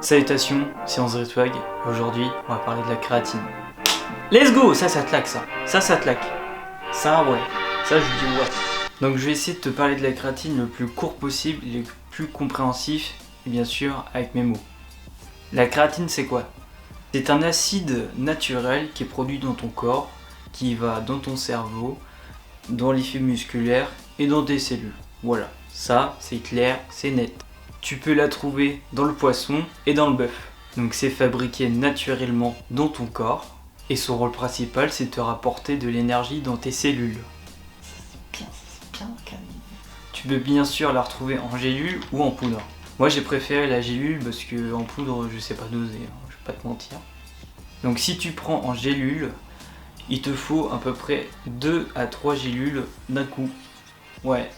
Salutations, c'est André Twag. Aujourd'hui, on va parler de la créatine. Let's go! Ça claque ça. Ça claque. Ça, ouais. Ça, je dis ouais. Donc, je vais essayer de te parler de la créatine le plus court possible, le plus compréhensif, et bien sûr, avec mes mots. La créatine, c'est quoi? C'est un acide naturel qui est produit dans ton corps, qui va dans ton cerveau, dans les fibres musculaires et dans tes cellules. Voilà. Ça, c'est clair, c'est net. Tu peux la trouver dans le poisson et dans le bœuf. Donc c'est fabriqué naturellement dans ton corps et son rôle principal c'est de te rapporter de l'énergie dans tes cellules. C'est bien calme. Tu peux bien sûr la retrouver en gélule ou en poudre. Moi j'ai préféré la gélule parce que en poudre je sais pas doser, je vais pas te mentir. Donc si tu prends en gélule, il te faut à peu près 2 à 3 gélules d'un coup. Ouais.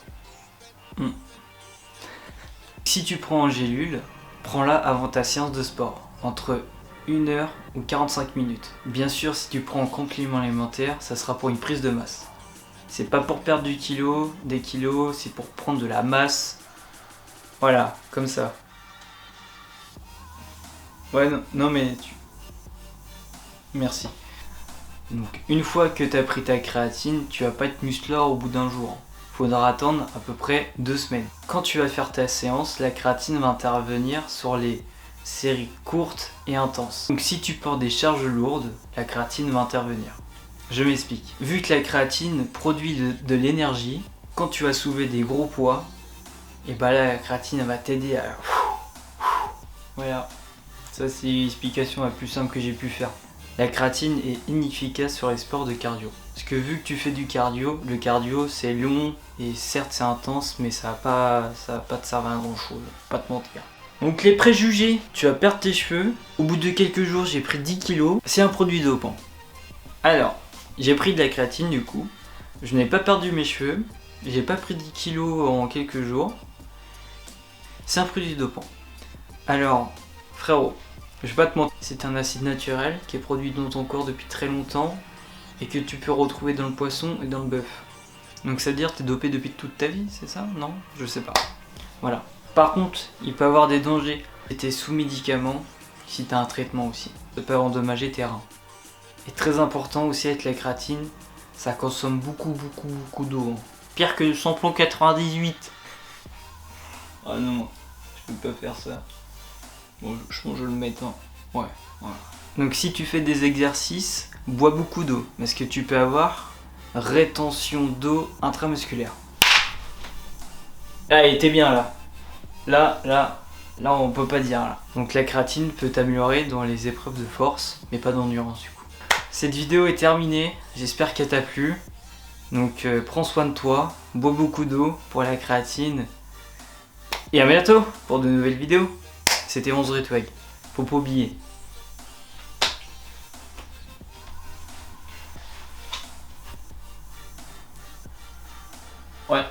Si tu prends en gélule, prends-la avant ta séance de sport, entre 1 heure ou 45 minutes. Bien sûr, si tu prends en complément alimentaire, ça sera pour une prise de masse. C'est pas pour perdre des kilos, c'est pour prendre de la masse. Voilà, comme ça. Ouais, non mais tu... Merci. Donc, une fois que tu as pris ta créatine, tu vas pas être musclore au bout d'un jour. Faudra attendre à peu près 2 semaines. Quand tu vas faire ta séance, la créatine va intervenir sur les séries courtes et intenses. Donc si tu portes des charges lourdes, la créatine va intervenir. Je m'explique. Vu que la créatine produit de l'énergie, quand tu vas soulever des gros poids, et bah là la créatine va t'aider à... Voilà. Ça c'est l'explication la plus simple que j'ai pu faire. La créatine est inefficace sur les sports de cardio. Parce que vu que tu fais du cardio, le cardio c'est long et certes c'est intense mais ça va pas te servir à grand chose, pas te mentir. Donc les préjugés, tu vas perdre tes cheveux, au bout de quelques jours j'ai pris 10 kilos, c'est un produit dopant. Alors, j'ai pris de la créatine du coup, je n'ai pas perdu mes cheveux, j'ai pas pris 10 kilos en quelques jours, c'est un produit dopant. Alors, frérot, je vais pas te mentir, c'est un acide naturel qui est produit dans ton corps depuis très longtemps et que tu peux retrouver dans le poisson et dans le bœuf. Donc ça veut dire que t'es dopé depuis toute ta vie, c'est ça? Non? Je sais pas. Voilà. Par contre, il peut avoir des dangers. Si t'es sous médicaments, si t'as un traitement aussi, ça peut endommager tes reins. Et très important aussi avec la créatine, ça consomme beaucoup d'eau. Pire que le samplon 98. Ah non, je peux pas faire ça. Bon, je pense que je le mets en... Ouais, voilà. Donc si tu fais des exercices, bois beaucoup d'eau, parce que tu peux avoir rétention d'eau intramusculaire. Allez, t'es bien là. Là, on peut pas dire là. Donc la créatine peut t'améliorer dans les épreuves de force, mais pas d'endurance du coup. Cette vidéo est terminée, j'espère qu'elle t'a plu. Donc prends soin de toi, bois beaucoup d'eau pour la créatine. Et à bientôt pour de nouvelles vidéos. C'était André Twag. Faut pas oublier. Ouais.